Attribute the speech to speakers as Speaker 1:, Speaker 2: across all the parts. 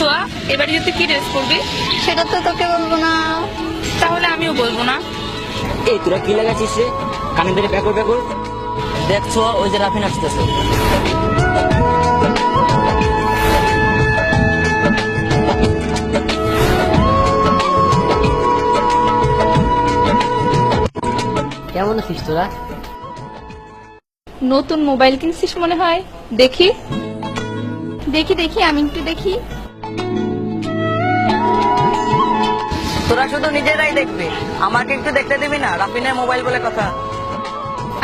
Speaker 1: ছোঁয়া, এবারে তুই কি ড্রেস করবি?
Speaker 2: সেটা তো তোকে বলবো না।
Speaker 1: তাহলে আমিও বলবো না।
Speaker 3: এই তোরা কি লাগাচ্ছিস রে? কানে ধরে প্যাকর প্যাকর দেখছো, ওই যে রাফিন আসতেছে। কেমন আছিস তোরা?
Speaker 1: নতুন মোবাইল কিনছিস মনে হয়, দেখি।
Speaker 2: দেখি দেখি, আমি একটু দেখি।
Speaker 3: তোরা শুধু নিজেরাই দেখবি, আমাকে একটু দেখতে দিবি না? রাফিনের মোবাইল বলে কথা।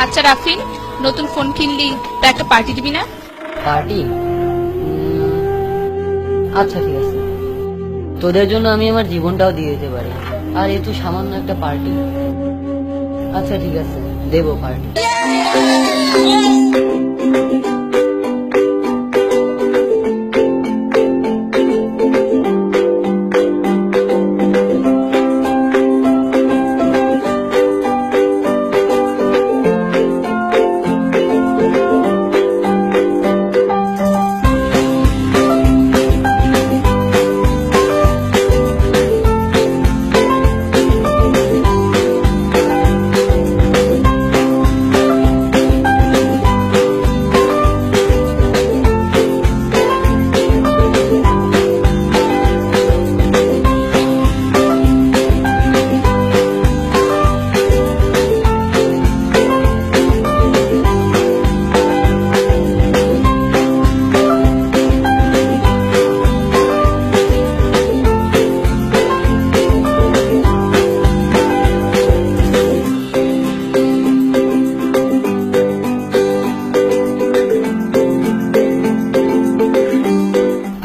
Speaker 1: আচ্ছা রাফিন, নতুন ফোন কিনলি তা একটা পার্টি দিবি না?
Speaker 4: পার্টি? আচ্ছা ঠিক আছে, তোদের জন্য আমি আমার জীবনটাও দিয়ে দিতে পারি, আর এ তো সামান্য একটা পার্টি। আচ্ছা ঠিক আছে, দেবো পার্টি।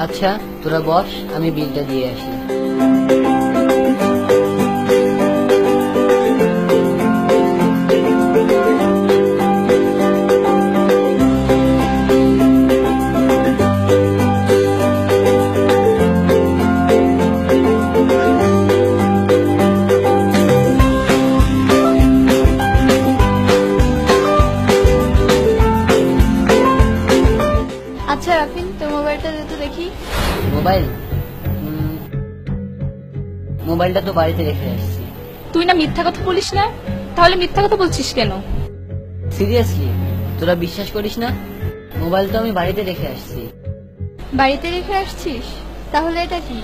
Speaker 4: আচ্ছা তোরা বস, আমি বিলটা দিয়ে আসি।
Speaker 2: আচ্ছা রাফিন, তোর মোবাইলটা দে তো দেখি।
Speaker 4: মোবাইল? মোবাইলটা তো বাড়িতে রেখে আসছি।
Speaker 1: তুই না মিথ্যা কথা বলিস না, তাহলে মিথ্যা কথা বলছিস কেন?
Speaker 4: সিরিয়াসলি তোরা বিশ্বাস করিস না? মোবাইল তো আমি বাড়িতে রেখে আসছি।
Speaker 2: বাড়িতে রেখে আসছিস? তাহলে এটা কি?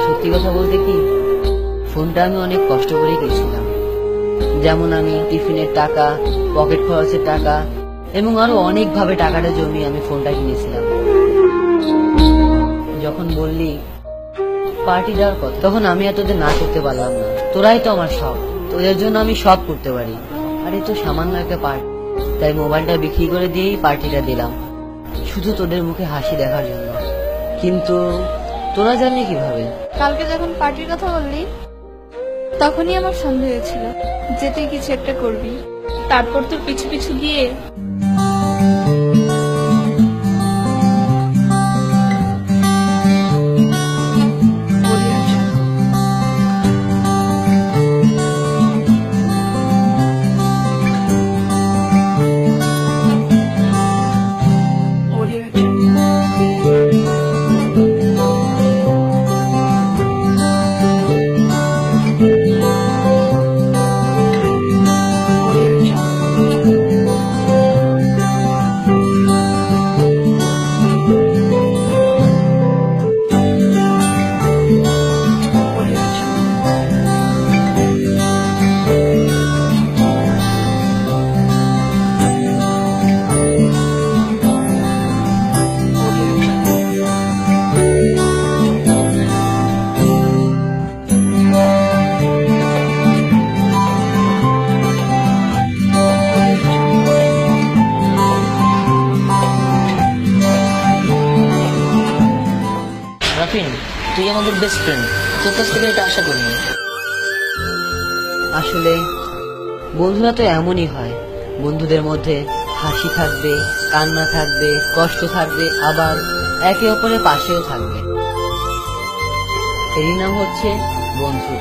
Speaker 4: সত্যি কথা বলতে কি, ফোনটা আমি অনেক কষ্ট করে কিনেছিলাম। যেমন আমি টিফিনের টাকা, পকেট খরচের টাকা এবং আরো অনেক ভাবে টাকাটা জমিয়ে আমি ফোনটা কিনেছিলাম। যখন বললি পার্টি দেওয়ার কথা, তখন আমি আর তোদের না করতে পারলাম না। তোরাই তো আমার সব, তোদের জন্য আমি সব করতে পারি, আর এই তো সামান্য একটা পার্টি। তাই মোবাইলটা বিক্রি করে দিয়েই পার্টিটা দিলাম, শুধু তোদের মুখে হাসি দেখার জন্য। কিন্তু তোরা জানলি কিভাবে?
Speaker 2: কালকে যখন পার্টির কথা বললি, তখনই আমার সন্দেহ হয়েছিল যে তুই কিছু একটা করবি।
Speaker 1: তারপর তোর পিছু পিছু গিয়ে
Speaker 5: রাফিন, তুই আমাদের বেস্ট ফ্রেন্ড, তোর কাছ থেকে এটা আশা করিনি।
Speaker 4: আসলে বন্ধুরা তো এমনই হয়, বন্ধুদের মধ্যে হাসি থাকবে, কান্না থাকবে, কষ্ট থাকবে, আবার একে অপরের পাশেও থাকবে। এরই নাম হচ্ছে বন্ধু।